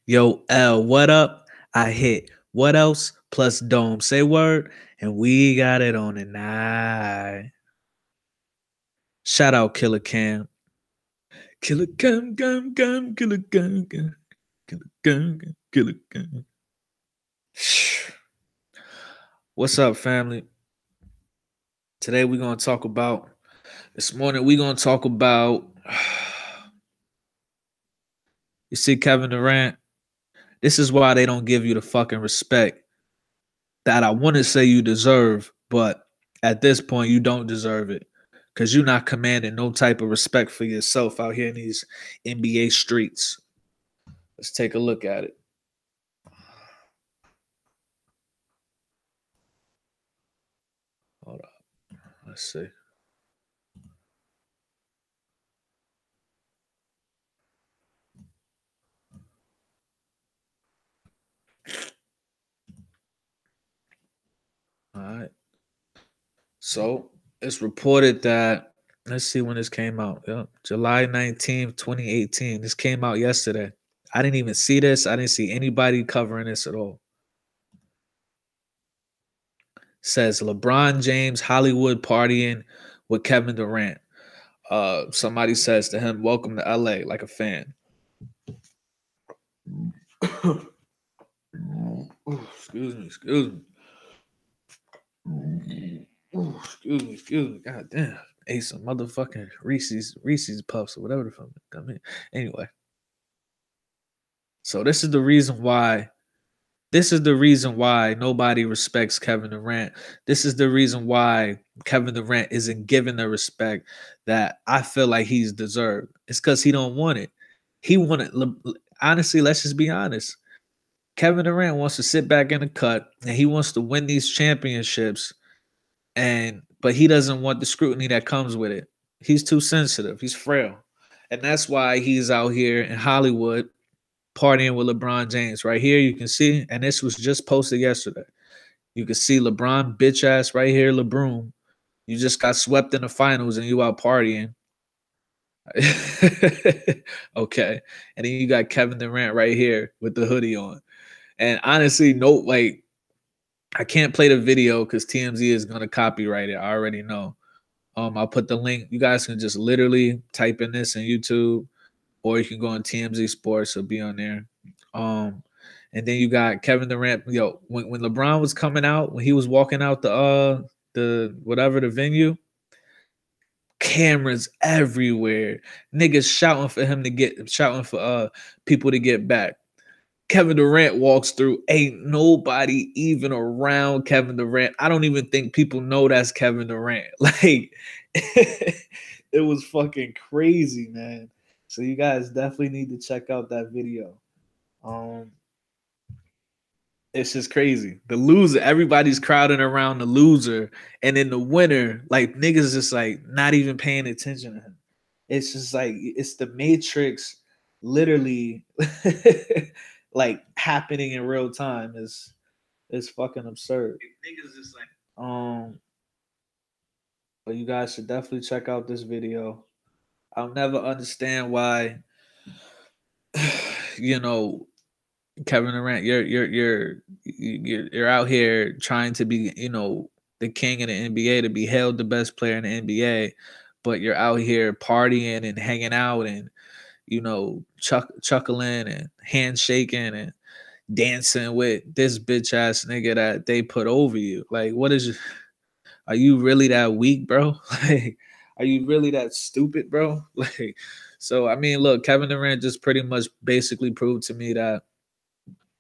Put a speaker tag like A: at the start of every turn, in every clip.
A: Yo, L, what up? I hit what else plus dome. Say word, and we got it on tonight. Shout out Killer Cam. Killer Cam, Killer Cam, Killer Cam, Killer Cam. What's up, family? Today we're gonna talk about. This morning we're gonna talk about. You see, Kevin Durant. This is why they don't give you the fucking respect that I want to say you deserve, but at this point you don't deserve it because you're not commanding no type of respect for yourself out here in these NBA streets. Let's take a look at it. Hold up. Let's see. All right. So it's reported that, let's see when this came out. Yep. July 19th, 2018. This came out yesterday. I didn't even see this. I didn't see anybody covering this at all. Says LeBron James Hollywood partying with Kevin Durant. Somebody says to him, "Welcome to LA," like a fan. Excuse me, excuse me. Excuse me. God damn. Ate some motherfucking Reese's Puffs or whatever the fuck come in. Anyway. So this is the reason why. This is the reason why nobody respects Kevin Durant. This is the reason why Kevin Durant isn't given the respect that I feel like he's deserved. It's because he don't want it. He wanted. Honestly, let's just be honest. Kevin Durant wants to sit back in the cut and he wants to win these championships, but he doesn't want the scrutiny that comes with it. He's too sensitive. He's frail. And that's why he's out here in Hollywood partying with LeBron James. Right here, you can see, and this was just posted yesterday. You can see LeBron bitch ass right here, LeBron. You just got swept in the finals and you out partying. Okay. And then you got Kevin Durant right here with the hoodie on. And honestly, no, like, I can't play the video because TMZ is gonna copyright it. I already know. I'll put the link. You guys can just literally type in this in YouTube, or you can go on TMZ Sports. It'll be on there. And then you got Kevin Durant. Yo, when LeBron was coming out, when he was walking out the whatever the venue, cameras everywhere, niggas shouting for him to shouting for people to get back. Kevin Durant walks through, ain't nobody even around Kevin Durant. I don't even think people know that's Kevin Durant. Like, it was fucking crazy, man. So you guys definitely need to check out that video. It's just crazy. The loser, everybody's crowding around the loser, and then the winner, like niggas just like not even paying attention to him. It's just like it's the Matrix, literally, like happening in real time. It's fucking absurd. Niggas just like but you guys should definitely check out this video. I'll never understand why, you know, Kevin Durant, you're out here trying to be, the king of the NBA, to be hailed the best player in the NBA, but you're out here partying and hanging out and chuckling and handshaking and dancing with this bitch ass nigga that they put over you. Like, are you really that weak, bro? Like, are you really that stupid, bro? Like, so I mean, look, Kevin Durant just pretty much basically proved to me that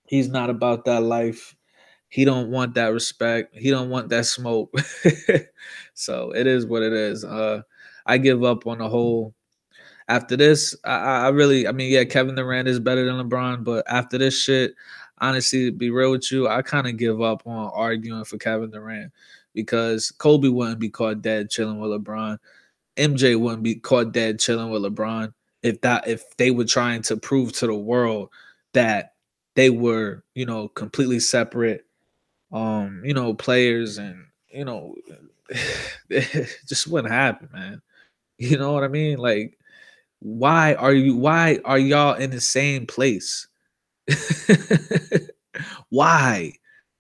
A: he's not about that life. He don't want that respect. He don't want that smoke. So it is what it is. I give up on the whole. After this, I really, I mean, yeah, Kevin Durant is better than LeBron, but after this shit, honestly, to be real with you, I kind of give up on arguing for Kevin Durant because Kobe wouldn't be caught dead chilling with LeBron. MJ wouldn't be caught dead chilling with LeBron if they were trying to prove to the world that they were, completely separate, players, and it just wouldn't happen, man. You know what I mean? Like, why are y'all in the same place? Why?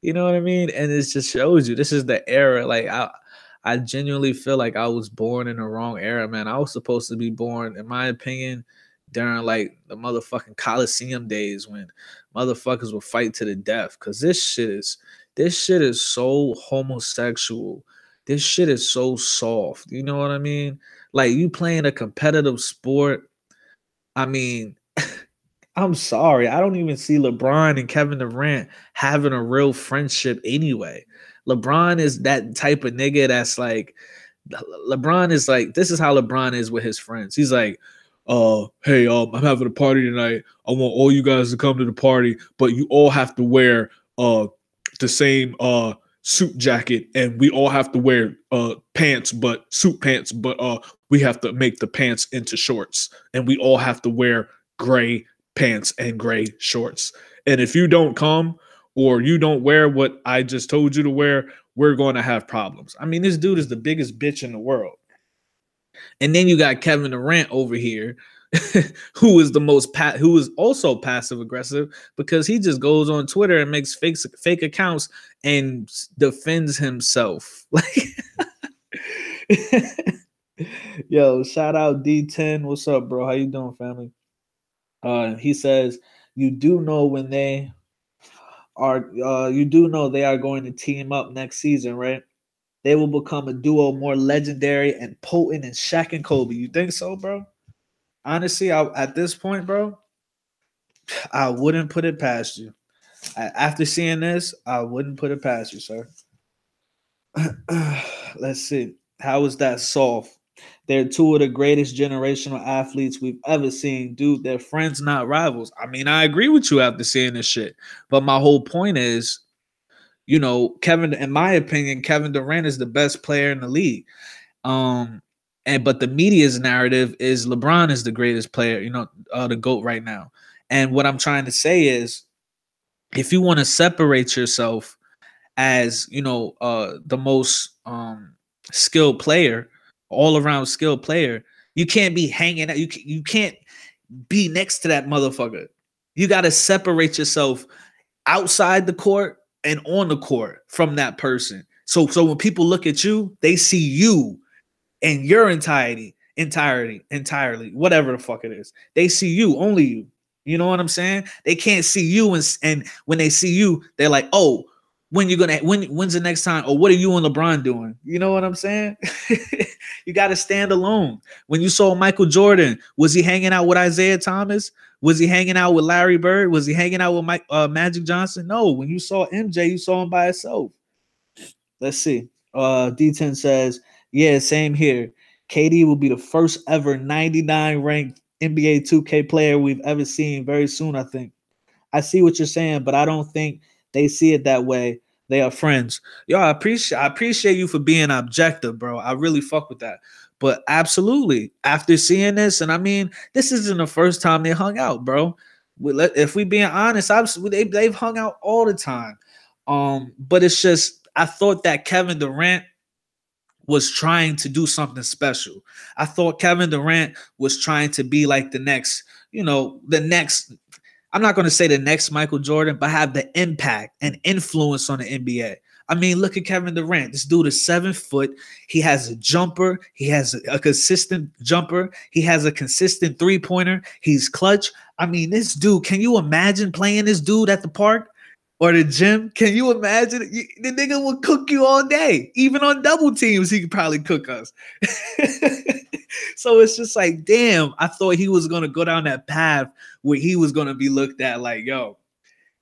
A: You know what I mean? And it just shows you this is the era. Like I genuinely feel like I was born in the wrong era, man. I was supposed to be born, in my opinion, during like the motherfucking Coliseum days when motherfuckers would fight to the death. Cause this shit is so homosexual. This shit is so soft. You know what I mean? Like you playing a competitive sport. I mean, I'm sorry. I don't even see LeBron and Kevin Durant having a real friendship anyway. LeBron is that type of nigga that's like, LeBron is like, this is how LeBron is with his friends. He's like, hey, I'm having a party tonight. I want all you guys to come to the party, but you all have to wear the same suit jacket, and we all have to wear pants, but suit pants, but we have to make the pants into shorts, and we all have to wear gray pants and gray shorts. And if you don't come or you don't wear what I just told you to wear, we're going to have problems. I mean, this dude is the biggest bitch in the world. And then you got Kevin Durant over here, who is who is also passive aggressive because he just goes on Twitter and makes fake accounts and defends himself. Like, yo, shout out D10. What's up, bro? How you doing, family? He says, you do know when they you do know they are going to team up next season, right? They will become a duo more legendary and potent than Shaq and Kobe. You think so, bro? Honestly, at this point, bro, I wouldn't put it past you. After seeing this, I wouldn't put it past you, sir. Let's see. How is that soft? They're two of the greatest generational athletes we've ever seen. Dude, they're friends, not rivals. I mean, I agree with you after seeing this shit. But my whole point is, in my opinion, Kevin Durant is the best player in the league. But the media's narrative is LeBron is the greatest player, the GOAT right now. And what I'm trying to say is, if you want to separate yourself as, the most skilled player, all around skilled player, you can't be hanging out. You can't be next to that motherfucker. You got to separate yourself outside the court and on the court from that person. So when people look at you, they see you and your entirely, whatever the fuck it is. They see you, only you. You know what I'm saying? They can't see you, and when they see you, they're like, oh, when's the next time? Or what are you and LeBron doing? You know what I'm saying? You got to stand alone. When you saw Michael Jordan, was he hanging out with Isaiah Thomas? Was he hanging out with Larry Bird? Was he hanging out with Magic Johnson? No. When you saw MJ, you saw him by himself. Let's see. D10 says, yeah, same here. KD will be the first ever 99 ranked NBA 2K player we've ever seen very soon, I think. I see what you're saying, but I don't think they see it that way. They are friends. Yo, I appreciate you for being objective, bro. I really fuck with that. But absolutely, after seeing this, and I mean, this isn't the first time they hung out, bro. If we being honest, they've hung out all the time. But it's just, I thought that Kevin Durant was trying to do something special. I thought Kevin Durant was trying to be like the next, I'm not going to say the next Michael Jordan, but have the impact and influence on the NBA. I mean, look at Kevin Durant. This dude is 7 foot. He has a jumper. He has a consistent jumper. He has a consistent three-pointer. He's clutch. I mean, this dude, can you imagine playing this dude at the park or the gym? Can you imagine? The nigga will cook you all day. Even on double teams, he could probably cook us. So it's just like, damn, I thought he was going to go down that path where he was going to be looked at like, yo,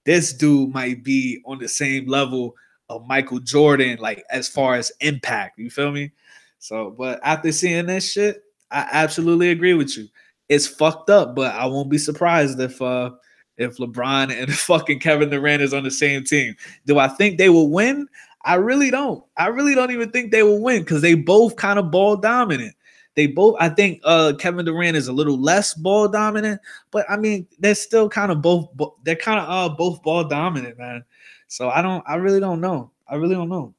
A: this dude might be on the same level of Michael Jordan, like as far as impact. You feel me? So, but after seeing this shit, I absolutely agree with you. It's fucked up, but I won't be surprised if LeBron and fucking Kevin Durant is on the same team. Do I think they will win? I really don't. I really don't even think they will win because they both kind of ball dominant. I think Kevin Durant is a little less ball dominant, but I mean, they're still kind of both ball dominant, man. So I really don't know. I really don't know.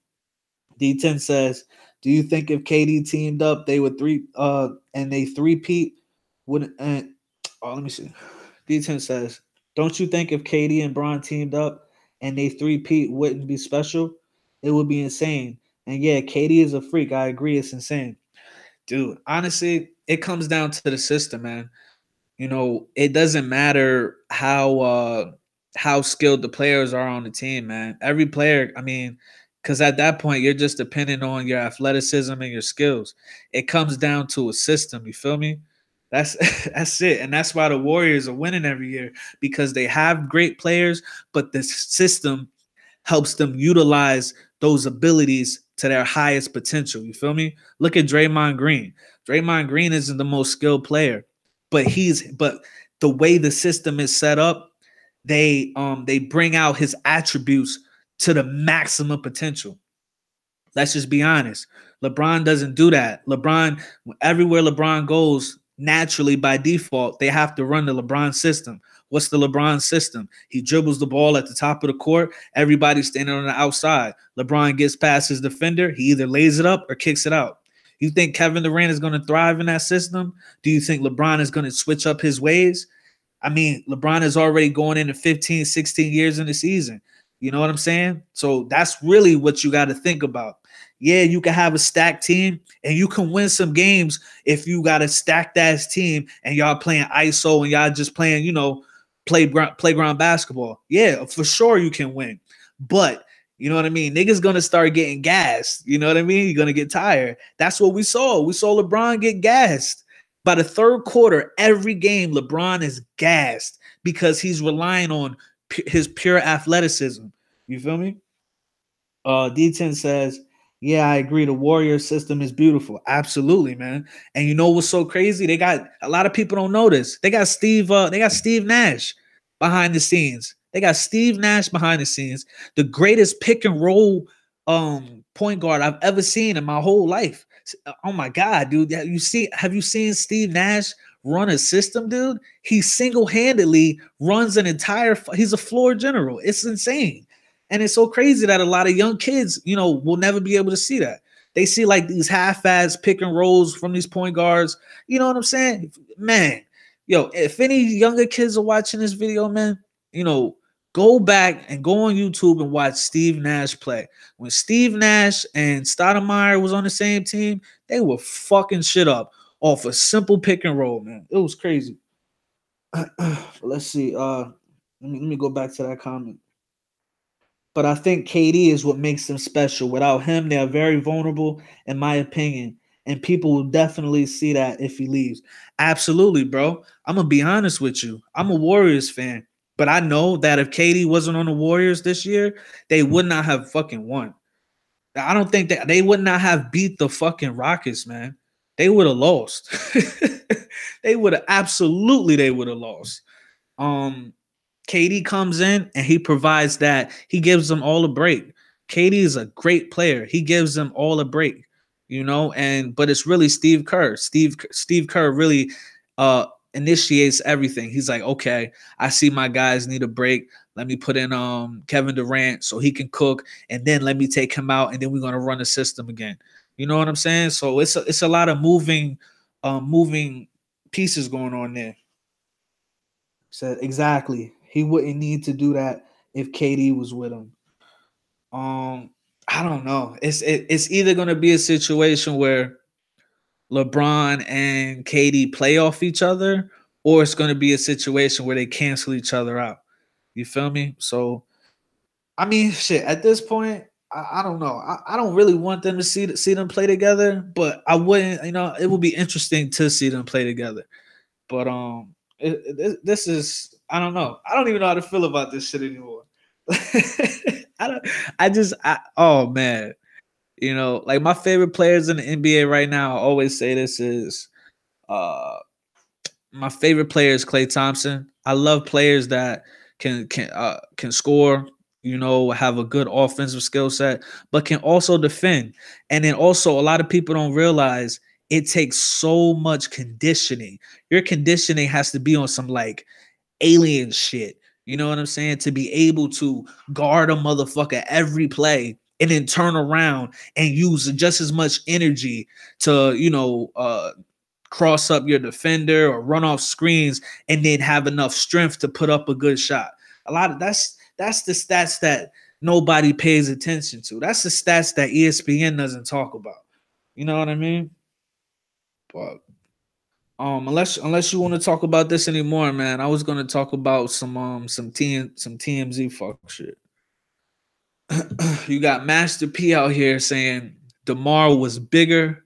A: D10 says, do you think if KD teamed up, they would and they three-peat? Let me see. D10 says, Don't you think if KD and Bron teamed up and they three-peat wouldn't be special? It would be insane. And yeah, KD is a freak. I agree, it's insane. Dude, honestly, it comes down to the system, man. You know, it doesn't matter how skilled the players are on the team, man. Every player, I mean, because at that point you're just depending on your athleticism and your skills. It comes down to a system. You feel me? That's that's it, and that's why the Warriors are winning every year because they have great players, but the system helps them utilize those abilities to their highest potential. You feel me? Look at Draymond Green. Draymond Green isn't the most skilled player, but the way the system is set up, they bring out his attributes to the maximum potential. Let's just be honest. LeBron doesn't do that. LeBron, everywhere LeBron goes, naturally by default, they have to run the LeBron system. What's the LeBron system? He dribbles the ball at the top of the court. Everybody's standing on the outside. LeBron gets past his defender. He either lays it up or kicks it out. You think Kevin Durant is going to thrive in that system? Do you think LeBron is going to switch up his ways? I mean, LeBron is already going into 15, 16 years in the season. You know what I'm saying? So that's really what you got to think about. Yeah, you can have a stacked team and you can win some games if you got a stacked ass team and y'all playing ISO and y'all just playing, playground basketball. Yeah, for sure you can win. But you know what I mean? Niggas gonna start getting gassed. You know what I mean? You're gonna get tired. That's what we saw. We saw LeBron get gassed. By the third quarter, every game, LeBron is gassed because he's relying on his pure athleticism. You feel me? D10 says, yeah, I agree. The Warrior system is beautiful. Absolutely, man. And you know what's so crazy? They got a lot of people don't know this. They got Steve Nash behind the scenes. They got Steve Nash behind the scenes, the greatest pick and roll point guard I've ever seen in my whole life. Oh my God, dude. Have you seen Steve Nash run a system, dude? He single-handedly runs an entire he's a floor general. It's insane. And it's so crazy that a lot of young kids, will never be able to see that. They see like these half-ass pick and rolls from these point guards. You know what I'm saying? Man, if any younger kids are watching this video, man, go back and go on YouTube and watch Steve Nash play. When Steve Nash and Stoudemire was on the same team, they were fucking shit up off a simple pick and roll, man. It was crazy. Let's see. Let me go back to that comment. But I think KD is what makes them special. Without him, they are very vulnerable, in my opinion. And people will definitely see that if he leaves. Absolutely, bro. I'm going to be honest with you. I'm a Warriors fan. But I know that if KD wasn't on the Warriors this year, they would not have fucking won. I don't think that they would not have beat the fucking Rockets, man. They would have lost. They would have lost. KD comes in and he provides that. He gives them all a break. KD is a great player. He gives them all a break, but it's really Steve Kerr. Steve Kerr really initiates everything. He's like, okay, I see my guys need a break. Let me put in Kevin Durant so he can cook, and then let me take him out, and then we're gonna run the system again. You know what I'm saying? So it's a lot of moving pieces going on there. Said exactly. He wouldn't need to do that if KD was with him. I don't know. It's either gonna be a situation where LeBron and KD play off each other, or it's gonna be a situation where they cancel each other out. You feel me? So, I mean, shit. At this point, I don't know. I don't really want them to see them play together, but I wouldn't. It would be interesting to see them play together. But this is, I don't know. I don't even know how to feel about this shit anymore. Oh man. Like my favorite players in the NBA right now, I always say this is my favorite player is Klay Thompson. I love players that can score, have a good offensive skill set, but can also defend. And then also a lot of people don't realize it takes so much conditioning. Your conditioning has to be on some like alien shit. You know what I'm saying? To be able to guard a motherfucker every play and then turn around and use just as much energy to, cross up your defender or run off screens and then have enough strength to put up a good shot. A lot of that's the stats that nobody pays attention to. That's the stats that ESPN doesn't talk about. You know what I mean? But unless you want to talk about this anymore, man, I was gonna talk about some TMZ fuck shit. You got Master P out here saying DeMar was bigger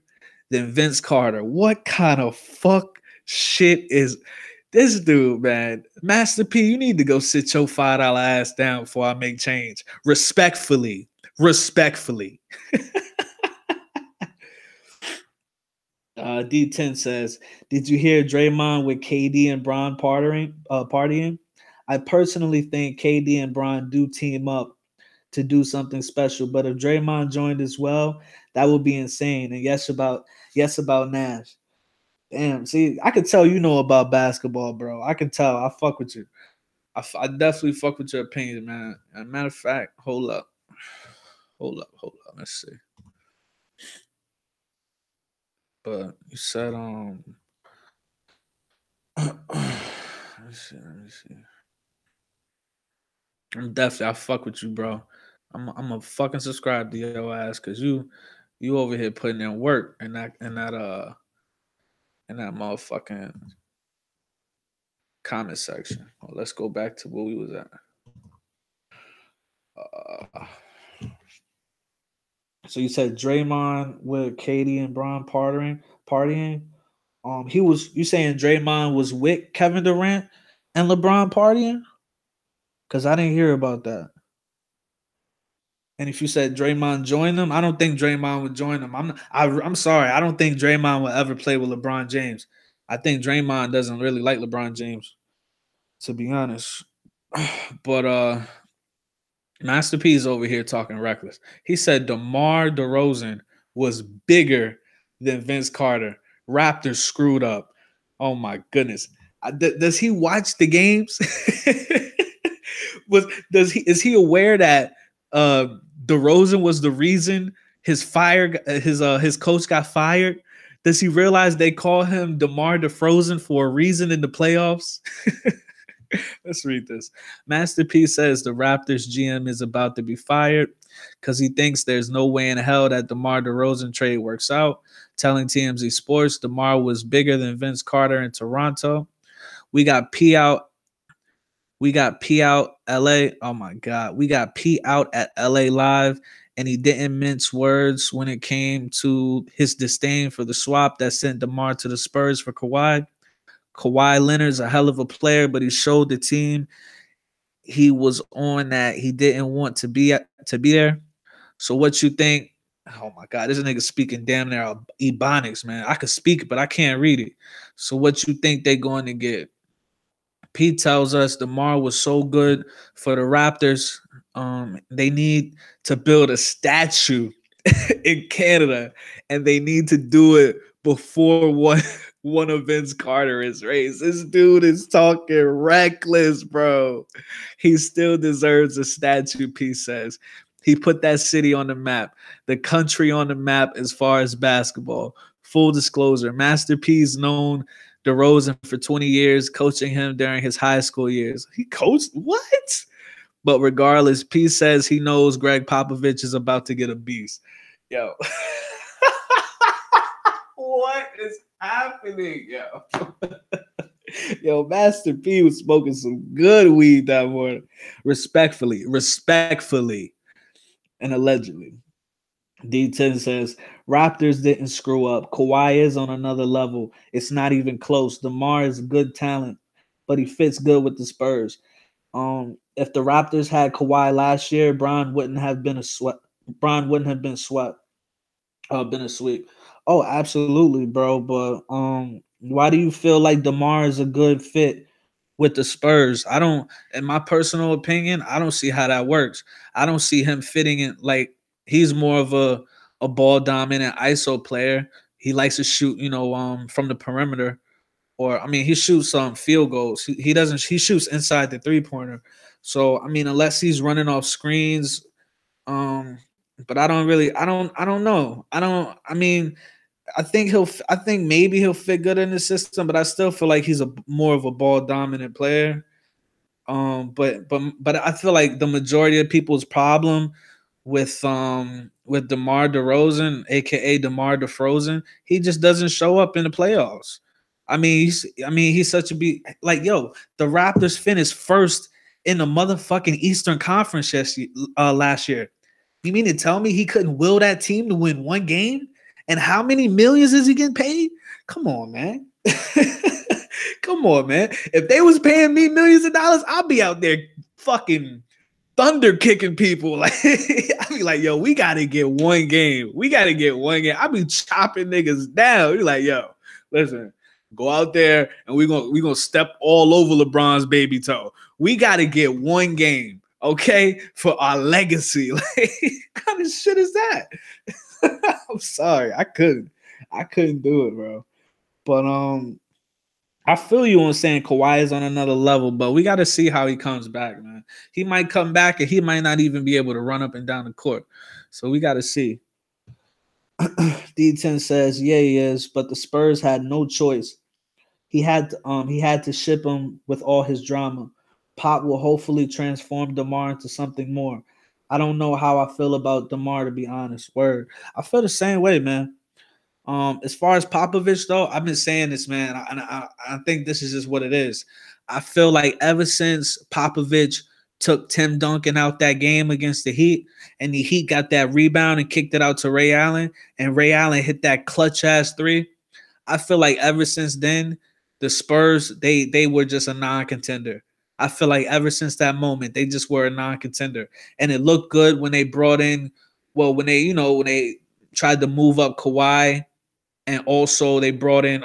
A: than Vince Carter. What kind of fuck shit is this dude, man? Master P, you need to go sit your $5 ass down before I make change. Respectfully. Respectfully. D10 says, did you hear Draymond with KD and Bron partying? I personally think KD and Bron do team up to do something special, but if Draymond joined as well, that would be insane. And yes about Nash. Damn, see, I could tell you know about basketball, bro. I can tell. I fuck with you. I definitely fuck with your opinion, man. As a matter of fact, hold up. Let's see. But you said let me see. I fuck with you, bro. I'm a fucking subscribe to your ass because you over here putting in work and that motherfucking comment section. Well, let's go back to where we was at. So you said Draymond with Katie and Bron partying. You saying Draymond was with Kevin Durant and LeBron partying? Because I didn't hear about that. And if you said Draymond joined them, I don't think Draymond would join them. I'm sorry. I don't think Draymond will ever play with LeBron James. I think Draymond doesn't really like LeBron James, to be honest. But Master P is over here talking reckless. He said DeMar DeRozan was bigger than Vince Carter. Raptors screwed up. Oh my goodness. Does he watch the games? Is he aware that DeRozan was the reason his coach got fired? Does he realize they call him DeMar DeFrozen for a reason in the playoffs? Let's read this. Master P says the Raptors GM is about to be fired because he thinks there's no way in hell that DeMar DeRozan trade works out. Telling TMZ Sports, DeMar was bigger than Vince Carter in Toronto. We got P out LA. Oh my God. We got P out at LA Live, and he didn't mince words when it came to his disdain for the swap that sent DeMar to the Spurs for Kawhi. Kawhi Leonard's a hell of a player, but he showed the team he was on that he didn't want to be there. So what you think? Oh my God, this nigga speaking damn near Ebonics, man. I could speak it, but I can't read it. So what you think they're going to get? Pete tells us DeMar was so good for the Raptors. They need to build a statue in Canada, and they need to do it before one of Vince Carter is raised. This dude is talking reckless, bro. He still deserves a statue, P says. He put that city on the map, the country on the map as far as basketball. Full disclosure, Master P's known DeRozan for 20 years, coaching him during his high school years. He coached what? But regardless, P says he knows Greg Popovich is about to get a beast. Yo. What is happening, yo? Yo, Master P was smoking some good weed that morning. Respectfully, and allegedly. D10 says, Raptors didn't screw up. Kawhi is on another level. It's not even close. DeMar is good talent, but he fits good with the Spurs. If the Raptors had Kawhi last year, Bron wouldn't have been a sweep. Been a sweep. Oh, absolutely, bro. But why do you feel like DeMar is a good fit with the Spurs? I don't, in my personal opinion, I don't see how that works. I don't see him fitting in. Like, he's more of a ball dominant ISO player. He likes to shoot, from the perimeter. Or he shoots some field goals. He shoots inside the 3-pointer. So unless he's running off screens, but I don't know. I think maybe he'll fit good in the system, but I still feel like he's a more of a ball dominant player. But I feel like the majority of people's problem with DeMar DeRozan, aka DeMar DeFrozen, he just doesn't show up in the playoffs. He's such a be like yo. The Raptors finished first in the motherfucking Eastern Conference last year. You mean to tell me he couldn't will that team to win one game? And how many millions is he getting paid? Come on, man. Come on, man. If they was paying me millions of dollars, I'd be out there fucking thunder kicking people. Like I'd be like, yo, we gotta get one game. We gotta get one game. I'd be chopping niggas down. You're like, yo, listen, go out there and we're gonna step all over LeBron's baby toe. We gotta get one game, okay, for our legacy. Like, what kind of shit is that? I'm sorry, I couldn't do it, bro. But I feel you on saying Kawhi is on another level, but we got to see how he comes back, man. He might come back and he might not even be able to run up and down the court. So we got to see. D10 says, yeah, he is, but the Spurs had no choice. He had to ship him with all his drama. Pop will hopefully transform DeMar into something more. I don't know how I feel about DeMar, to be honest. Word. I feel the same way, man. As far as Popovich, though, I've been saying this, man, and I think this is just what it is. I feel like ever since Popovich took Tim Duncan out that game against the Heat, and the Heat got that rebound and kicked it out to Ray Allen, and Ray Allen hit that clutch-ass three, I feel like ever since then, the Spurs, they were just a non-contender. I feel like ever since that moment, they just were a non-contender. And it looked good when they brought in, well, when they tried to move up Kawhi, and also they brought in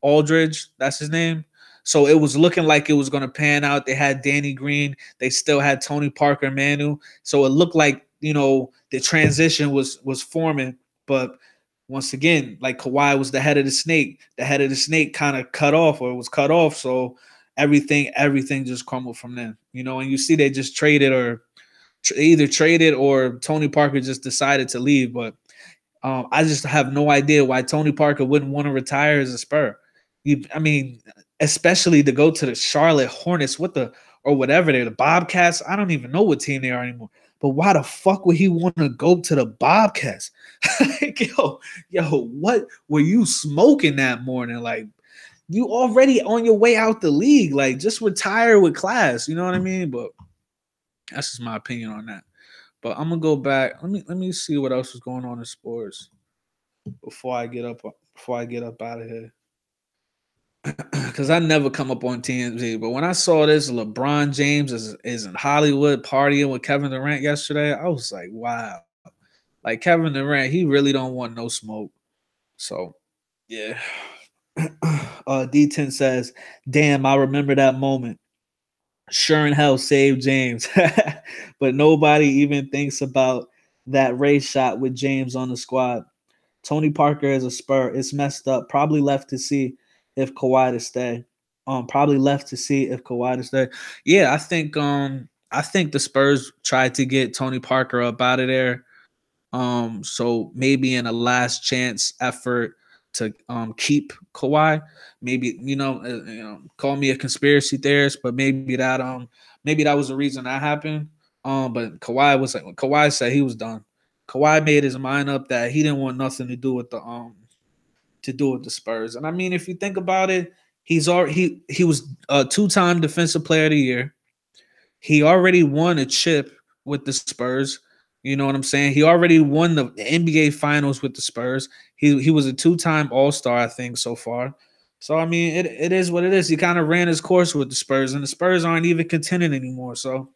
A: Aldridge, that's his name. So it was looking like it was going to pan out. They had Danny Green. They still had Tony Parker, Manu. So it looked like, the transition was forming. But once again, like Kawhi was the head of the snake. The head of the snake kind of cut off, or it was cut off. So everything just crumbled from then. And you see they just traded, or either traded, or Tony Parker just decided to leave. But I just have no idea why Tony Parker wouldn't want to retire as a Spur. Especially to go to the Charlotte Hornets, or whatever they're, the Bobcats. I don't even know what team they are anymore. But why the fuck would he want to go to the Bobcats? Like, yo, what were you smoking that morning? Like, you already on your way out the league. Like, just retire with class. You know what I mean? But that's just my opinion on that. But I'm gonna go back. Let me see what else is going on in sports before I get up out of here. Because I never come up on TMZ. But when I saw this, LeBron James is in Hollywood partying with Kevin Durant yesterday, I was like, wow. Like, Kevin Durant, he really don't want no smoke. So, yeah. D10 says, damn, I remember that moment. Sure in hell saved James. But nobody even thinks about that race shot with James on the squad. Tony Parker is a Spur. It's messed up. Probably left to see if Kawhi to stay. Yeah, I think the Spurs tried to get Tony Parker up out of there. So maybe in a last chance effort to keep Kawhi, maybe call me a conspiracy theorist, but maybe that was the reason that happened. But Kawhi said he was done. Kawhi made his mind up that he didn't want nothing to do with the Spurs. And I mean, if you think about it, he was a 2-time Defensive Player of the Year. He already won a chip with the Spurs. You know what I'm saying? He already won the NBA Finals with the Spurs. He was a 2-time All-Star, I think, so far. So, I mean, it is what it is. He kind of ran his course with the Spurs, and the Spurs aren't even contending anymore. So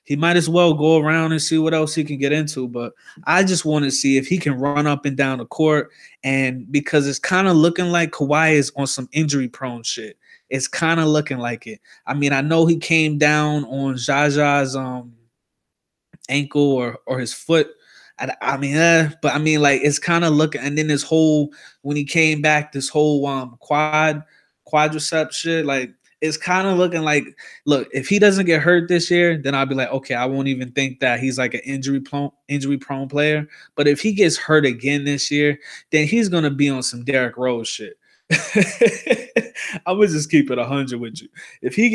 A: he might as well go around and see what else he can get into. But I just want to see if he can run up and down the court. And because it's kind of looking like Kawhi is on some injury-prone shit. It's kind of looking like it. I mean, I know he came down on Jaja's ankle or his foot. But I mean, like, it's kind of looking. And then when he came back, this whole quadricep shit, like, it's kind of looking like, look, if he doesn't get hurt this year, then I'll be like, okay, I won't even think that he's like an injury prone player. But if he gets hurt again this year, then he's gonna be on some Derrick Rose shit. I would just keep it 100 with you. If he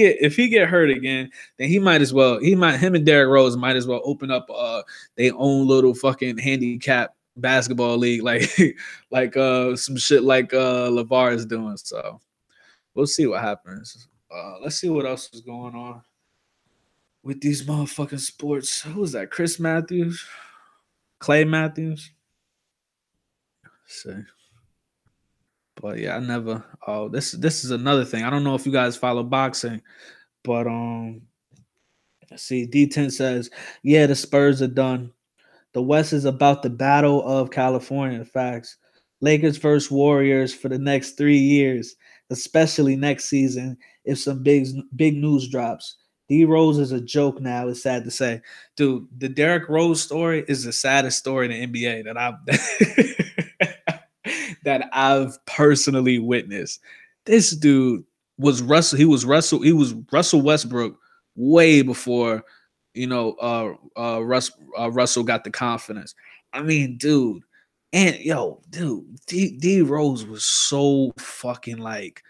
A: get hurt again, then him and Derrick Rose might as well open up their own little fucking handicap basketball league, like like some shit like LeVar is doing. So we'll see what happens. Let's see what else is going on with these motherfucking sports. Who is that? Chris Matthews? Clay Matthews? Let's see. But yeah, I never. Oh, this is another thing. I don't know if you guys follow boxing, but let's see. D10 says, yeah, the Spurs are done. The West is about the battle of California. Facts. Lakers versus Warriors for the next 3 years, especially next season if some big news drops. D Rose is a joke now. It's sad to say, dude. The Derrick Rose story is the saddest story in the NBA that I've personally witnessed. This dude was Russell. He was Russell Westbrook way before, Russell got the confidence. I mean, dude, and D Rose was so fucking like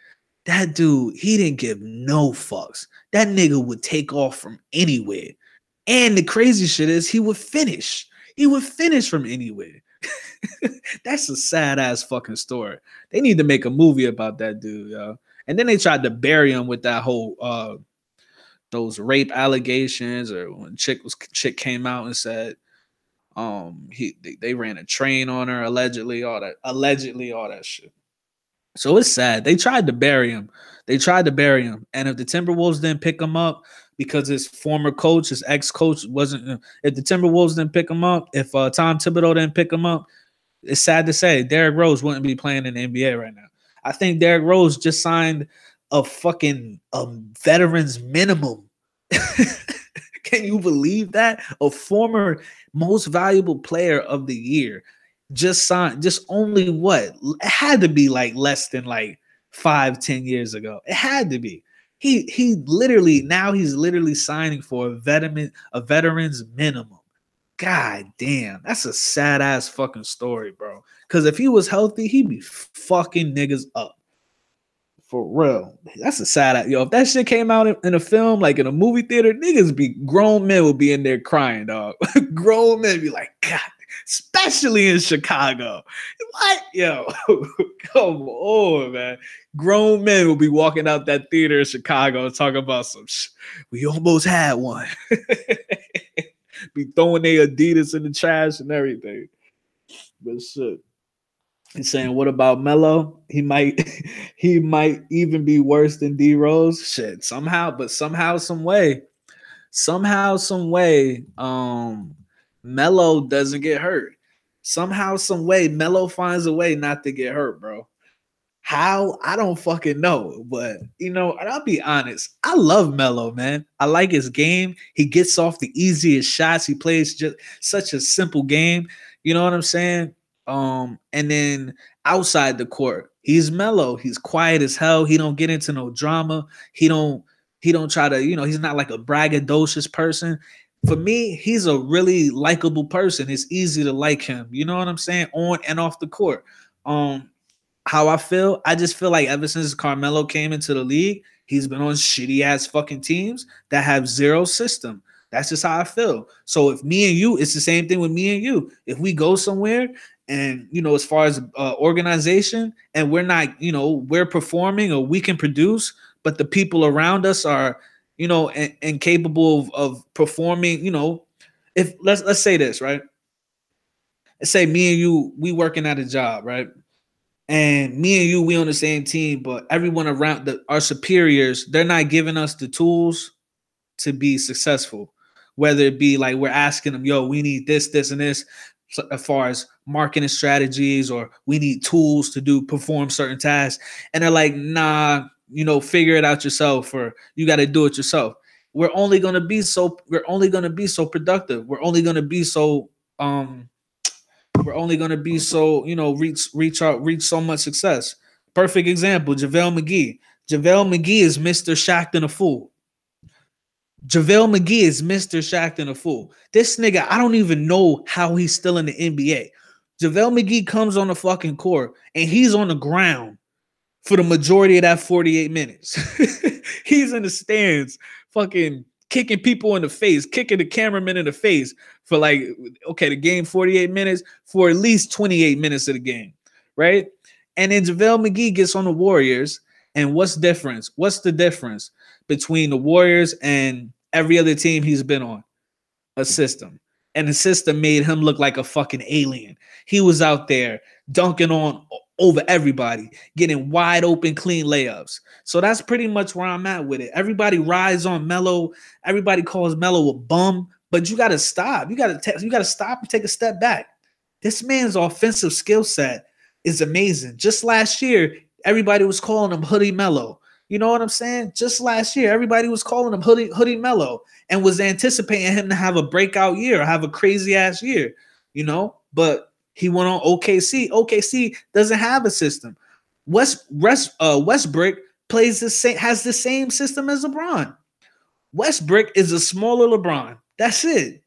A: that dude. He didn't give no fucks. That nigga would take off from anywhere. And the crazy shit is he would finish. He would finish from anywhere. That's a sad ass fucking story. They need to make a movie about that dude, yo. And then they tried to bury him with that whole those rape allegations, or when chick came out and said they ran a train on her, allegedly all that shit. So it's sad. They tried to bury him. And if the Timberwolves didn't pick him up because his former coach, his ex-coach wasn't, if the Timberwolves didn't pick him up, if Tom Thibodeau didn't pick him up, it's sad to say Derrick Rose wouldn't be playing in the NBA right now. I think Derrick Rose just signed a fucking veterans minimum. Can you believe that? A former most valuable player of the year just signed, just only what? It had to be like less than like 5-10 years ago. It had to be. He's literally signing for a veteran's minimum. God damn, that's a sad ass fucking story, bro. Because if he was healthy, he'd be fucking niggas up. For real. That's a sad. Yo, if that shit came out in a film, like in a movie theater, grown men would be in there crying, dog. Grown men be like, God, especially in Chicago. What? Yo, come on, man. Grown men will be walking out that theater in Chicago and talking about some shit. We almost had one. Be throwing their Adidas in the trash and everything. But shit. He's saying, what about Melo? He might even be worse than D Rose. Shit, somehow, some way, Melo doesn't get hurt. Somehow, some way, Melo finds a way not to get hurt, bro. How? I don't fucking know. But, and I'll be honest. I love Melo, man. I like his game. He gets off the easiest shots. He plays just such a simple game. You know what I'm saying? And then outside the court, he's mellow. He's quiet as hell. He don't get into no drama. He don't try to, he's not like a braggadocious person. For me, he's a really likable person. It's easy to like him. You know what I'm saying? On and off the court. How I feel? I just feel like ever since Carmelo came into the league, he's been on shitty ass fucking teams that have zero system. That's just how I feel. So if me and you, it's the same thing with me and you. If we go somewhere and, as far as organization, and we're not, we're performing or we can produce, but the people around us are, incapable of performing, if let's say this, right? Let's say me and you, we working at a job, right? And me and you, we on the same team, but everyone around our superiors, they're not giving us the tools to be successful. Whether it be like we're asking them, yo, we need this, this, and this, so as far as marketing strategies, or we need tools to perform certain tasks. And they're like, nah, figure it out yourself, or you got to do it yourself. We're only going to be so productive. We're only going to be so, reach so much success. Perfect example, JaVale McGee. JaVale McGee is Mr. Shaqtin' a Fool. JaVale McGee is Mr. Shaqtin' a Fool. This nigga, I don't even know how he's still in the NBA. JaVale McGee comes on the fucking court and he's on the ground for the majority of that 48 minutes. He's in the stands, fucking kicking people in the face, kicking the cameraman in the face for like, okay, the game 48 minutes for at least 28 minutes of the game, right? And then JaVale McGee gets on the Warriors. And what's the difference between the Warriors and every other team he's been on? A system. And the system made him look like a fucking alien. He was out there dunking on over everybody, getting wide open, clean layups. So that's pretty much where I'm at with it. Everybody rides on Melo. Everybody calls Melo a bum, but you got to stop. You got to stop and take a step back. This man's offensive skill set is amazing. Just last year, everybody was calling him Hoodie Melo. You know what I'm saying? Just last year, everybody was calling him Hoodie Melo and was anticipating him to have a breakout year, have a crazy ass year, you know? But he went on OKC. OKC doesn't have a system. Westbrook plays has the same system as LeBron. Westbrook is a smaller LeBron. That's it.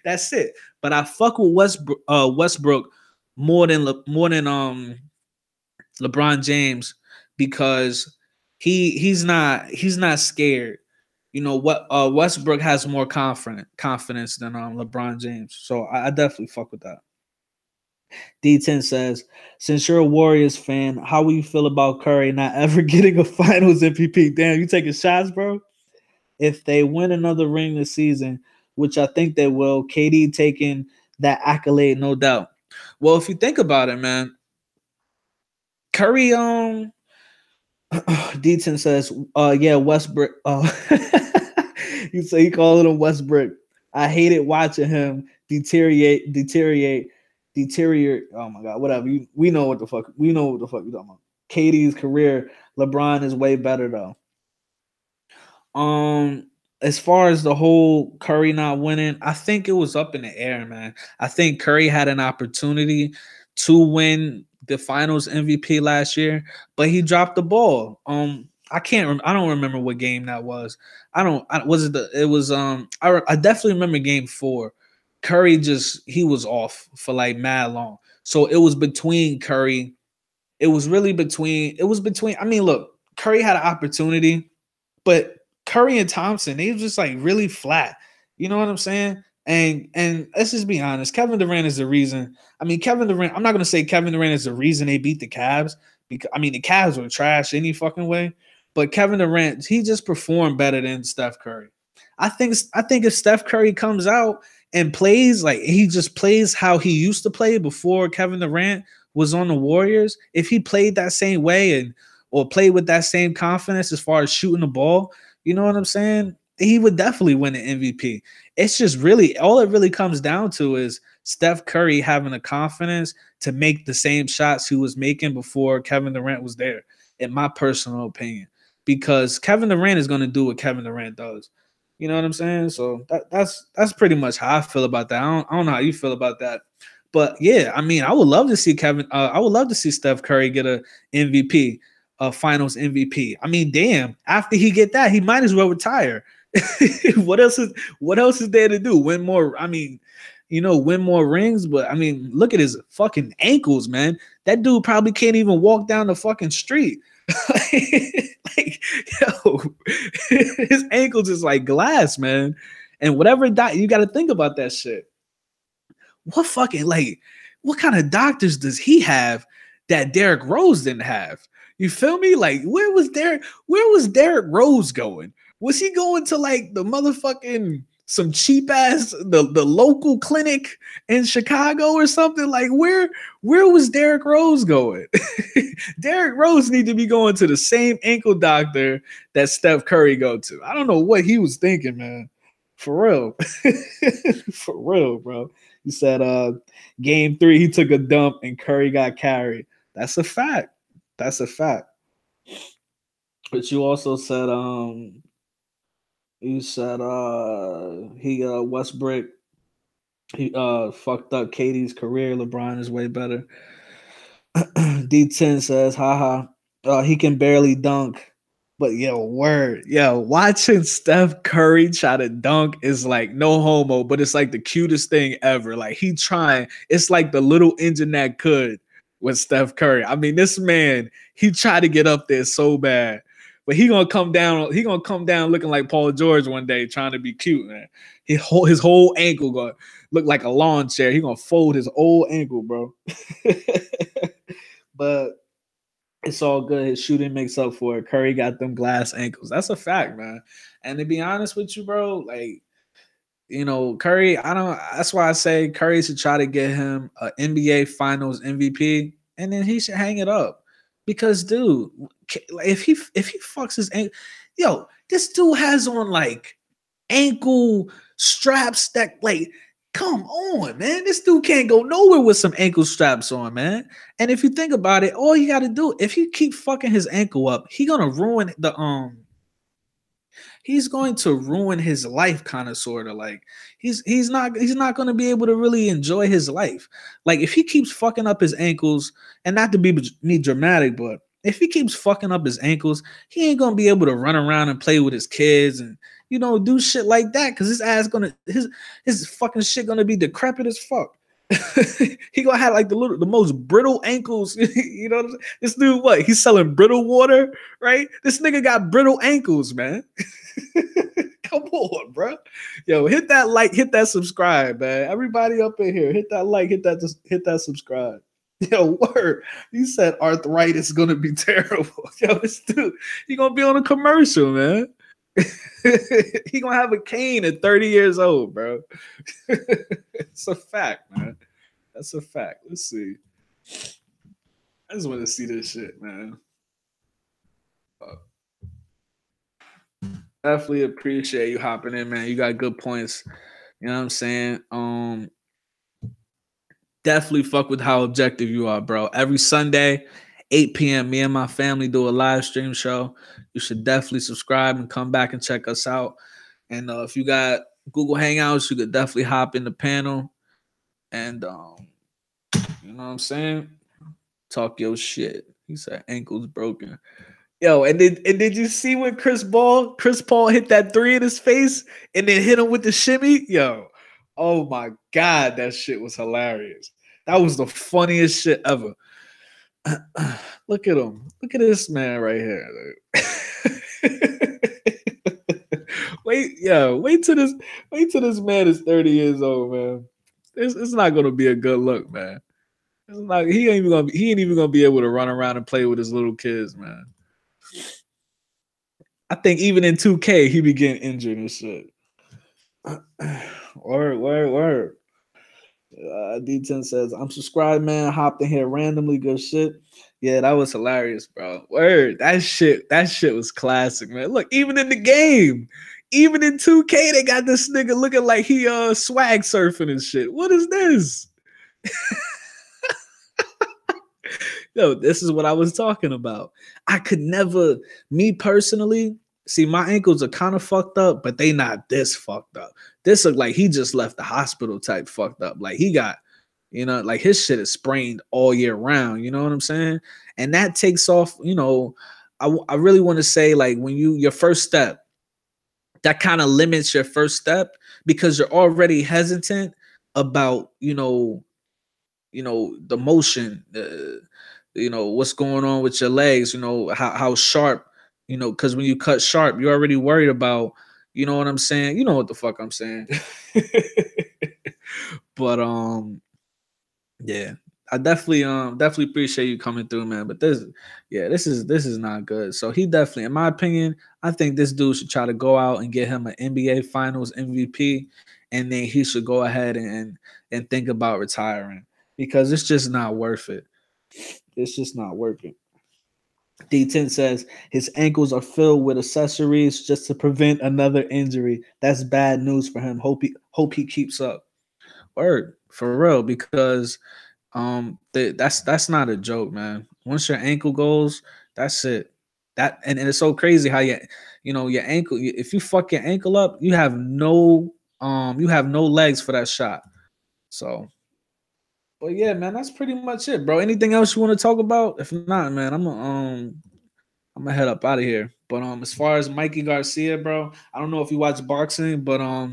A: That's it. But I fuck with Westbrook more than LeBron James because he's not scared. You know what? Westbrook has more confidence than LeBron James. So I definitely fuck with that. D10 says, since you're a Warriors fan, how will you feel about Curry not ever getting a Finals MVP? Damn, you taking shots, bro? If they win another ring this season, which I think they will, KD taking that accolade, no doubt. Well, if you think about it, man, Curry, D10 says, yeah, Westbrook. You say he calling him Westbrook. I hated watching him deteriorate. Oh my god, whatever. We know what the fuck you're talking about. KD's career, LeBron is way better though. As far as the whole Curry not winning, I think it was up in the air, man. I think Curry had an opportunity to win the Finals MVP last year, but he dropped the ball. I don't remember what game that was. I definitely remember game 4. Curry he was off for like mad long. So it was between Curry. It was between. I mean, look, Curry had an opportunity, but Curry and Thompson, they were just like really flat. You know what I'm saying? And let's just be honest. Kevin Durant is the reason. I mean, Kevin Durant, I'm not gonna say Kevin Durant is the reason they beat the Cavs, because I mean the Cavs were trash any fucking way. But Kevin Durant, he just performed better than Steph Curry. I think if Steph Curry comes out and plays like he just plays how he used to play before Kevin Durant was on the Warriors, if he played that same way or played with that same confidence as far as shooting the ball, you know what I'm saying? He would definitely win an MVP. It's just really all it really comes down to is Steph Curry having the confidence to make the same shots he was making before Kevin Durant was there, in my personal opinion. Because Kevin Durant is going to do what Kevin Durant does. You know what I'm saying? So that's pretty much how I feel about that. I don't know how you feel about that. But yeah, I mean, I would love to see I would love to see Steph Curry get a MVP, a Finals MVP. I mean, damn, after he get that, he might as well retire. What else is there to do? Win more? I mean, win more rings. But I mean, look at his fucking ankles, man. That dude probably can't even walk down the fucking street. Like, yo, his ankles is like glass, man. And whatever you got to think about that shit. What kind of doctors does he have that Derrick Rose didn't have? You feel me? Like, where was Derrick Rose going? Was he going to like the motherfucking some cheap ass the local clinic in Chicago or something? Like, where was Derrick Rose going? Derrick Rose need to be going to the same ankle doctor that Steph Curry go to. I don't know what he was thinking, man. For real. For real, bro. He said game 3 he took a dump and Curry got carried. That's a fact. That's a fact. But you also said Westbrook he fucked up KD's career. LeBron is way better. D10 says, haha, He can barely dunk. But watching Steph Curry try to dunk is like no homo, but it's like the cutest thing ever. Like he trying, it's like the little engine that could with Steph Curry. I mean, this man, he tried to get up there so bad, but he gonna come down. He gonna come down looking like Paul George one day, trying to be cute, man. His whole ankle gonna look like a lawn chair. He gonna fold his old ankle, bro. But it's all good. His shooting makes up for it. Curry got them glass ankles. That's a fact, man. And to be honest with you, bro, like, Curry, I don't, that's why I say Curry should try to get him an NBA Finals MVP, and then he should hang it up. Because, dude, if he fucks his ankle, this dude has on like ankle straps that like, come on, man. This dude can't go nowhere with some ankle straps on, man. And if you think about it, all you got to do, if you keep fucking his ankle up, he's going to ruin his life, kind of, sort of. Like he's not going to be able to really enjoy his life. Like if he keeps fucking up his ankles, and not to be dramatic, but if he keeps fucking up his ankles, he ain't gonna be able to run around and play with his kids and do shit like that, because his fucking shit gonna be decrepit as fuck. He gonna have like the most brittle ankles. This dude, what? He's selling brittle water, right? This nigga got brittle ankles, man. Come on, bro. Yo, hit that like, hit that subscribe, man. Everybody up in here, hit that like, hit that subscribe. Yo, word. You said arthritis is gonna be terrible. Yo, this dude, he gonna be on a commercial, man. He gonna have a cane at 30 years old, bro. It's a fact, man. That's a fact. Let's see. I just want to see this shit, man. Definitely appreciate you hopping in, man. You got good points. You know what I'm saying? Definitely fuck with how objective you are, bro. Every Sunday, 8 p.m., me and my family do a live stream show. You should definitely subscribe and come back and check us out. And if you got Google Hangouts, you could definitely hop in the panel. And you know what I'm saying? Talk your shit. He said ankles broken. Yo, and did you see when Chris Paul hit that three in his face and then hit him with the shimmy? Yo, oh my God, that shit was hilarious. That was the funniest shit ever. Look at him. Look at this man right here. Wait till this man is 30 years old, man. It's not gonna be a good look, man. It's not, he ain't even gonna be able to run around and play with his little kids, man. I think even in 2K he be getting injured and shit. Word. D10 says, I'm subscribed, man. Hopped in here randomly. Good shit. Yeah, that was hilarious, bro. Word. That shit was classic, man. Look, even in the game, even in 2K, they got this nigga looking like he swag surfing and shit. What is this? Yo, this is what I was talking about. I could never, me personally, see, my ankles are kind of fucked up, but they not this fucked up. This look like he just left the hospital type fucked up. Like he got, like his shit is sprained all year round. You know what I'm saying? And that takes off, I really want to say, like, when your first step, that kind of limits your first step because you're already hesitant about, the motion, what's going on with your legs, how sharp, because when you cut sharp, you're already worried about, you know what I'm saying? You know what the fuck I'm saying. But yeah, I definitely appreciate you coming through, man. But this is not good. So he definitely, in my opinion, I think this dude should try to go out and get him an NBA Finals MVP, and then he should go ahead and think about retiring because it's just not worth it. It's just not working. D10 says his ankles are filled with accessories just to prevent another injury. That's bad news for him. Hope he keeps up. Word, for real, because that's not a joke, man. Once your ankle goes, that's it. And it's so crazy how your ankle, if you fuck your ankle up, you have no legs for that shot. So But yeah, man, that's pretty much it, bro. Anything else you want to talk about? If not, man, I'm gonna head up out of here. But as far as Mikey Garcia, bro, I don't know if you watch boxing, but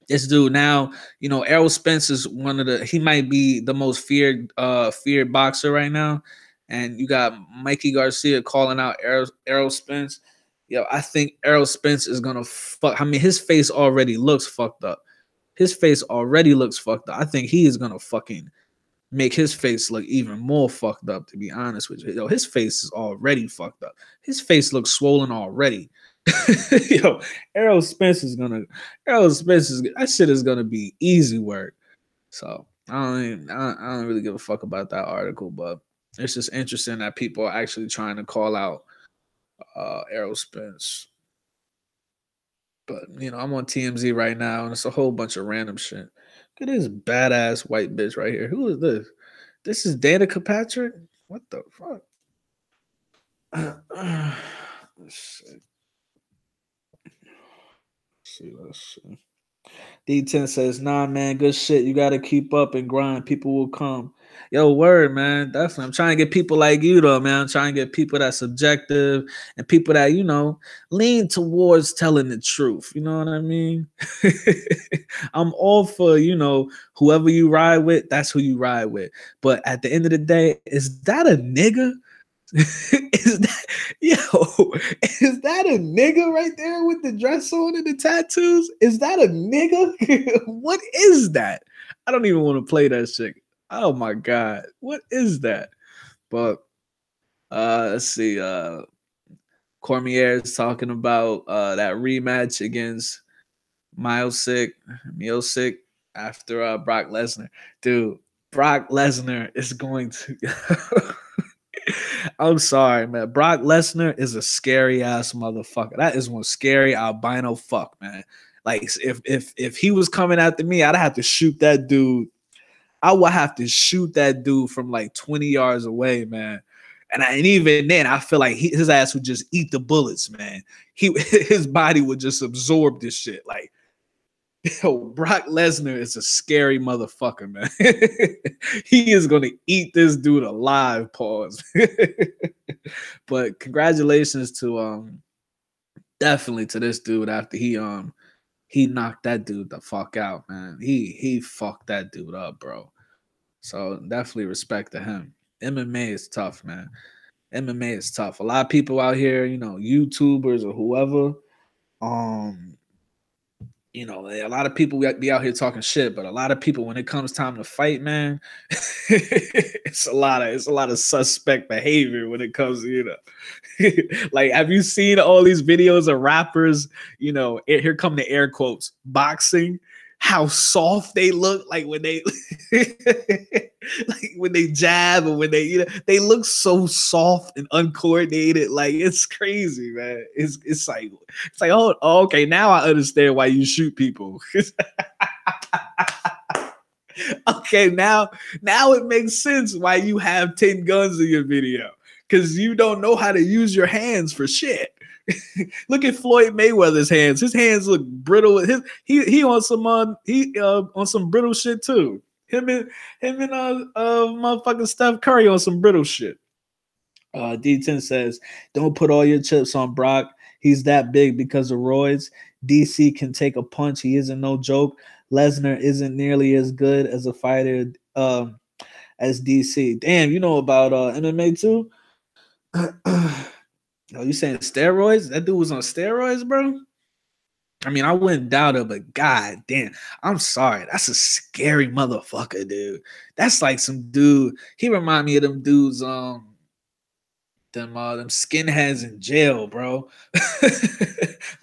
A: this dude now, Errol Spence is one of he might be the most feared boxer right now. And you got Mikey Garcia calling out Errol Spence. Yo, I think Errol Spence is gonna fuck. I mean, his face already looks fucked up. His face already looks fucked up. I think he is gonna fucking make his face look even more fucked up, to be honest with you. Yo, his face is already fucked up. His face looks swollen already. Yo, Errol Spence is that shit is gonna be easy work. So I don't really give a fuck about that article, but it's just interesting that people are actually trying to call out Errol Spence. But I'm on TMZ right now, and it's a whole bunch of random shit. Look at this badass white bitch right here. Who is this? This is Danica Patrick? What the fuck? Let's see. D10 says, nah, man, good shit. You got to keep up and grind. People will come. Yo, word, man. Definitely. I'm trying to get people like you, though, man. I'm trying to get people that's subjective and people that, lean towards telling the truth. You know what I mean? I'm all for, whoever you ride with, that's who you ride with. But at the end of the day, is that a nigga? Is that is that a nigga right there with the dress on and the tattoos? Is that a nigga? What is that? I don't even want to play that shit. Oh my god, what is that? But let's see. Cormier is talking about that rematch against Miocic after Brock Lesnar. Dude, Brock Lesnar is going to I'm sorry, man. Brock Lesnar is a scary ass motherfucker. That is one scary albino fuck, man. Like if he was coming after me, I'd have to shoot that dude. I would have to shoot that dude from like 20 yards away, man. And even then, I feel like his ass would just eat the bullets, man. His body would just absorb this shit. Like, yo, Brock Lesnar is a scary motherfucker, man. He is gonna eat this dude alive. Pause. But congratulations to definitely to this dude after he knocked that dude the fuck out, man. He fucked that dude up, bro. So definitely respect to him. MMA is tough, man. MMA is tough. A lot of people out here, YouTubers or whoever, a lot of people be out here talking shit, but a lot of people, when it comes time to fight, man, it's a lot of suspect behavior when it comes to, like, have you seen all these videos of rappers, here come the air quotes, boxing, how soft they look, like when they like when they jab and when they look so soft and uncoordinated, like it's crazy, man. It's like oh, okay, now I understand why you shoot people. Okay, now it makes sense why you have 10 guns in your video, because you don't know how to use your hands for shit. Look at Floyd Mayweather's hands. His hands look brittle. He on some brittle shit too. Him and motherfucking Steph Curry on some brittle shit. D10 says, don't put all your chips on Brock. He's that big because of roids. DC can take a punch. He isn't no joke. Lesnar isn't nearly as good as a fighter as DC. Damn, you know about MMA too? Oh, you saying steroids? That dude was on steroids, bro? I mean, I wouldn't doubt it, but god damn, I'm sorry. That's a scary motherfucker, dude. That's like some dude. He remind me of them dudes, them skinheads in jail, bro.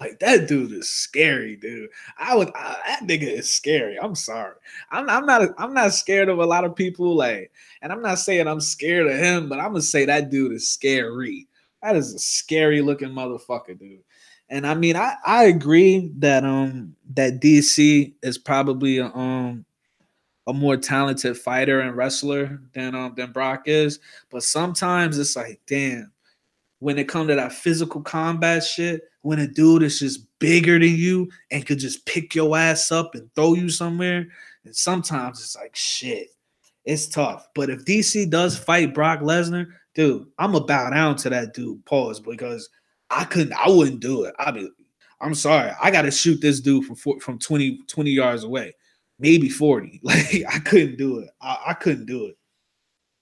A: Like that dude is scary, dude. That nigga is scary. I'm sorry. I'm not scared of a lot of people, like, and I'm not saying I'm scared of him, but I'm gonna say that dude is scary. That is a scary looking motherfucker, dude. And I mean, I agree that that DC is probably a more talented fighter and wrestler than Brock is, but sometimes it's like, damn, when it comes to that physical combat shit, when a dude is just bigger than you and could just pick your ass up and throw you somewhere, and sometimes it's like, shit, It's tough. But if DC does fight Brock Lesnar, dude, I'm gonna bow down to that dude. Pause, because I wouldn't do it. I'm sorry. I gotta shoot this dude from 20 yards away, maybe 40. Like I couldn't do it. I couldn't do it.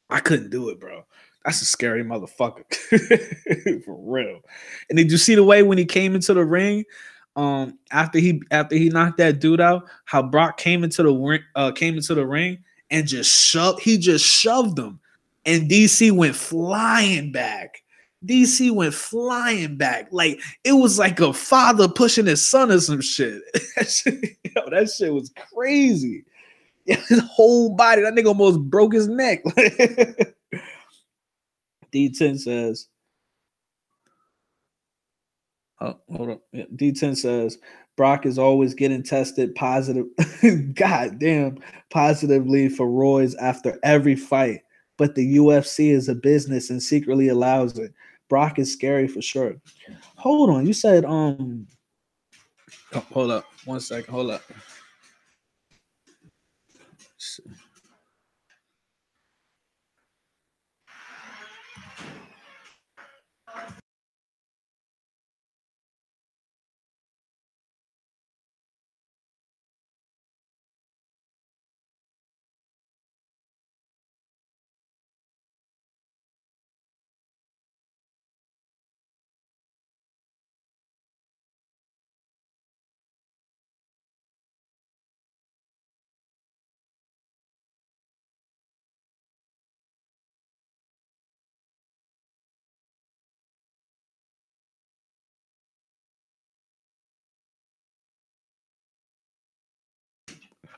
A: I couldn't do it, bro. That's a scary motherfucker. For real. And did you see the way when he came into the ring? After he knocked that dude out, how Brock came into the ring and just shoved him. And DC went flying back. DC went flying back. Like it was like a father pushing his son or some shit. That shit was crazy. His whole body, that nigga almost broke his neck. D10 says, oh, hold on. Yeah, D10 says, Brock is always getting tested positive, goddamn, positively for roids after every fight. But the UFC is a business and secretly allows it. Brock is scary for sure. Hold on. You said, oh, hold up. 1 second. Hold up.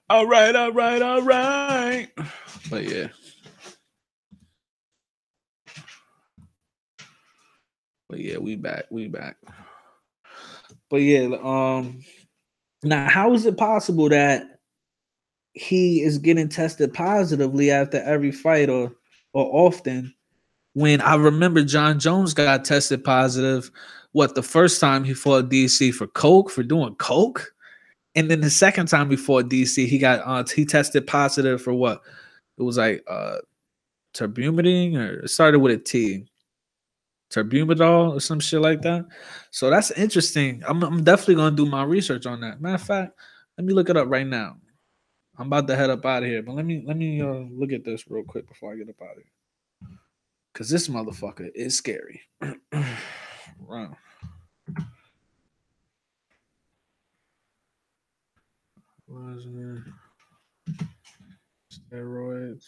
A: All right. But yeah. We back. But yeah, now how is it possible that he is getting tested positively after every fight or often, when I remember John Jones got tested positive, the first time he fought DC for doing coke? And then the second time he fought DC, he tested positive for what? It was like terbutaline, or it started with a T. Terbutaline or some shit like that. So that's interesting. I'm definitely gonna do my research on that. Matter of fact, let me look it up right now. I'm about to head up out of here, but let me look at this real quick before I get up out of here. Cause this motherfucker is scary. Wow. Steroids.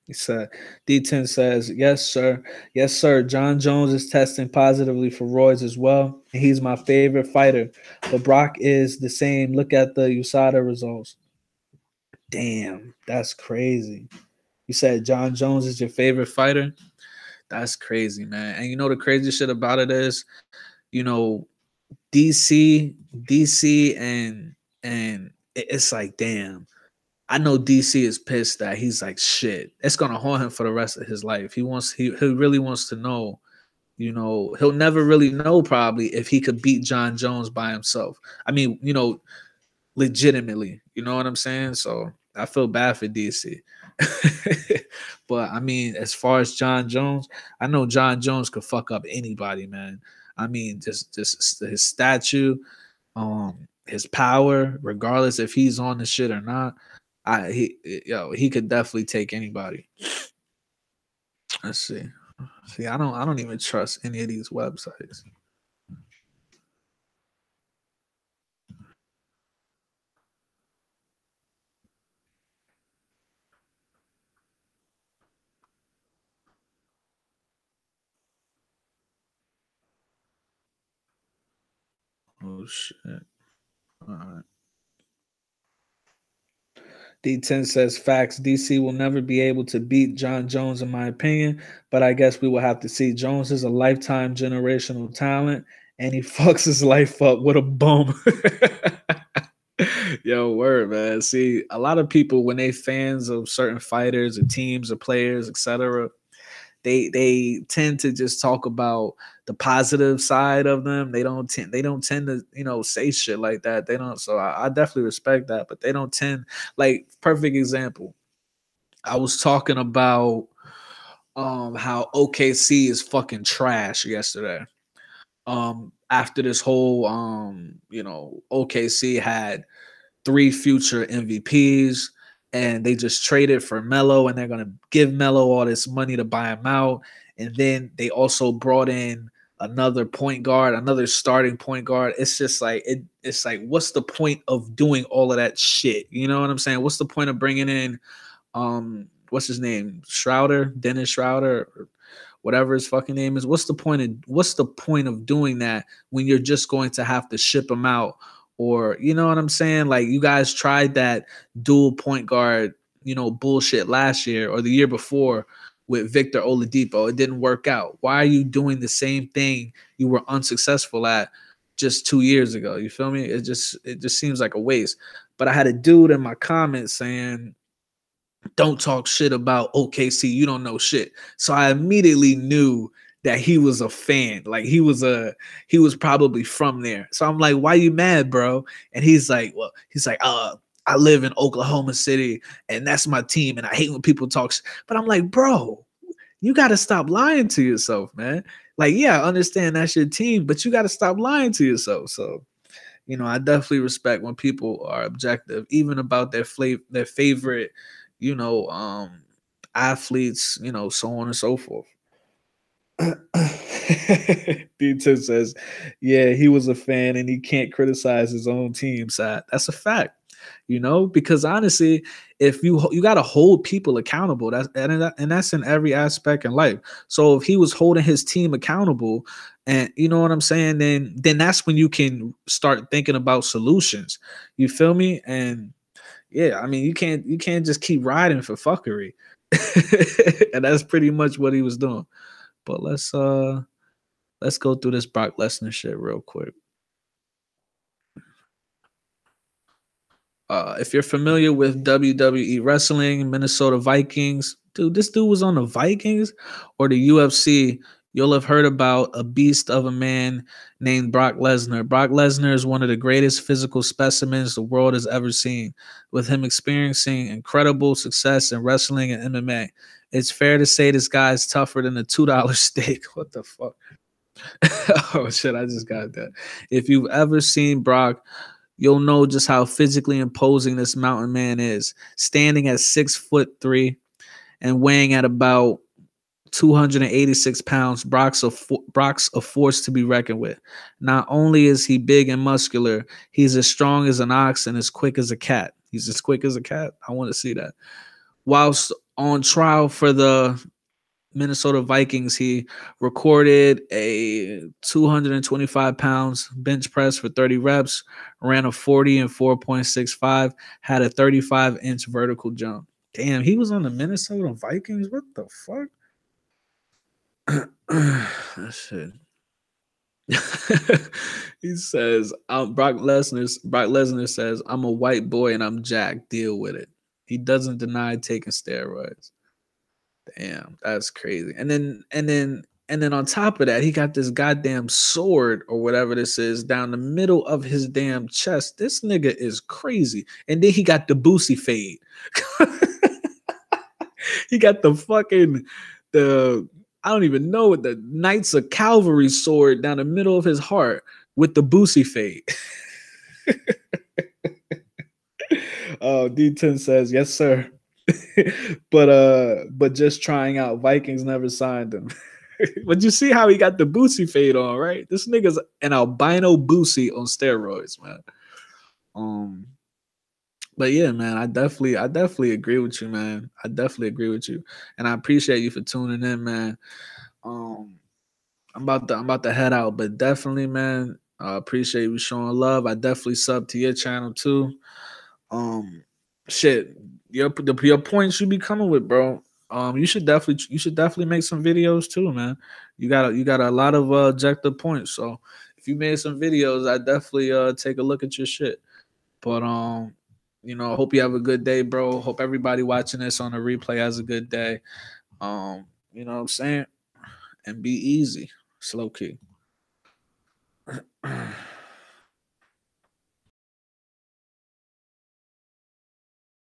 A: He said, D10 says, yes, sir. Yes, sir. John Jones is testing positively for roids as well. And he's my favorite fighter. But Brock is the same. Look at the USADA results. Damn, that's crazy. You said John Jones is your favorite fighter? That's crazy, man. And you know the crazy shit about it is, DC, and it's like, damn. I know DC is pissed that he's like, shit. It's gonna haunt him for the rest of his life. He really wants to know. He'll never really know probably if he could beat John Jones by himself. I mean, legitimately. You know what I'm saying? So I feel bad for DC. But I mean, as far as John Jones, I know John Jones could fuck up anybody, man. I mean, just his statue, his power, regardless if he's on the shit or not. He could definitely take anybody. Let's see. I don't even trust any of these websites. Oh shit. All right. D10 says facts. DC will never be able to beat John Jones, in my opinion, but I guess we will have to see. Jones is a lifetime generational talent, and he fucks his life up with a bum. Yo, word, man. See, a lot of people when they fans of certain fighters or teams or players, etc., they tend to just talk about the positive side of them. They don't tend to say shit like that. They don't. So I definitely respect that, but they don't tend, like, perfect example. I was talking about how OKC is fucking trash yesterday. After this whole OKC had three future MVPs, and they just traded for Melo, and they're gonna give Melo all this money to buy him out, and then they also brought in another point guard, another starting point guard. It's just like it's like, what's the point of doing all of that shit? You know what I'm saying? What's the point of bringing in what's his name, Dennis Schroeder, or whatever his fucking name is? What's the point of doing that when you're just going to have to ship him out? Or, you know what I'm saying? Like, you guys tried that dual point guard, bullshit last year or the year before with Victor Oladipo. It didn't work out. Why are you doing the same thing you were unsuccessful at just 2 years ago? You feel me? It just seems like a waste. But I had a dude in my comments saying, don't talk shit about OKC. You don't know shit. So I immediately knew that he was a fan. Like, he was probably from there. So I'm like, why you mad, bro? And he's like, I live in Oklahoma City and that's my team. And I hate when people talk shit. But I'm like, bro, you got to stop lying to yourself, man. Like, yeah, I understand that's your team, but you got to stop lying to yourself. So, I definitely respect when people are objective, even about their favorite, you know, um, athletes, so on and so forth. D10 says, yeah, he was a fan and he can't criticize his own team side. That's a fact, because honestly, if you got to hold people accountable, and that's in every aspect in life. So if he was holding his team accountable, and you know what I'm saying, then that's when you can start thinking about solutions. You feel me? And yeah, I mean, you can't just keep riding for fuckery. And that's pretty much what he was doing. But let's go through this Brock Lesnar shit real quick. If you're familiar with WWE wrestling, Minnesota Vikings, dude, this dude was on the Vikings or the UFC. You'll have heard about a beast of a man named Brock Lesnar. Brock Lesnar is one of the greatest physical specimens the world has ever seen, with him experiencing incredible success in wrestling and MMA. It's fair to say this guy is tougher than a $2 steak. What the fuck? Oh shit, I just got that. If you've ever seen Brock, you'll know just how physically imposing this mountain man is. Standing at 6'3" and weighing at about 286 pounds, Brock's a force to be reckoned with. Not only is he big and muscular, he's as strong as an ox and as quick as a cat. He's as quick as a cat. I want to see that. Whilst on trial for the Minnesota Vikings, he recorded a 225 pounds bench press for 30 reps, ran a 40 and 4.65, had a 35-inch vertical jump. Damn, he was on the Minnesota Vikings? What the fuck? That shit. He says, Brock Lesnar says, I'm a white boy and I'm Jack. Deal with it. He doesn't deny taking steroids. Damn, that's crazy. And then on top of that, he got this goddamn sword or whatever this is down the middle of his damn chest. This nigga is crazy. And then he got the Boosie fade. He got the I don't even know what, the Knights of Calvary sword down the middle of his heart with the Boosie fade. Oh, D10 says, yes, sir. but just trying out. Vikings never signed him. But you see how he got the Boosie fade on, right? This nigga's an albino Boosie on steroids, man. But yeah, man, I definitely agree with you, man. I definitely agree with you, and I appreciate you for tuning in, man. I'm about to head out, but definitely, man, I appreciate you showing love. I definitely sub to your channel too. Um, shit, your points you be coming with, bro. You should definitely make some videos too, man. You got a lot of objective points. So if you made some videos, I definitely take a look at your shit. But hope you have a good day, bro. Hope everybody watching this on a replay has a good day. You know what I'm saying? And be easy. Slow key.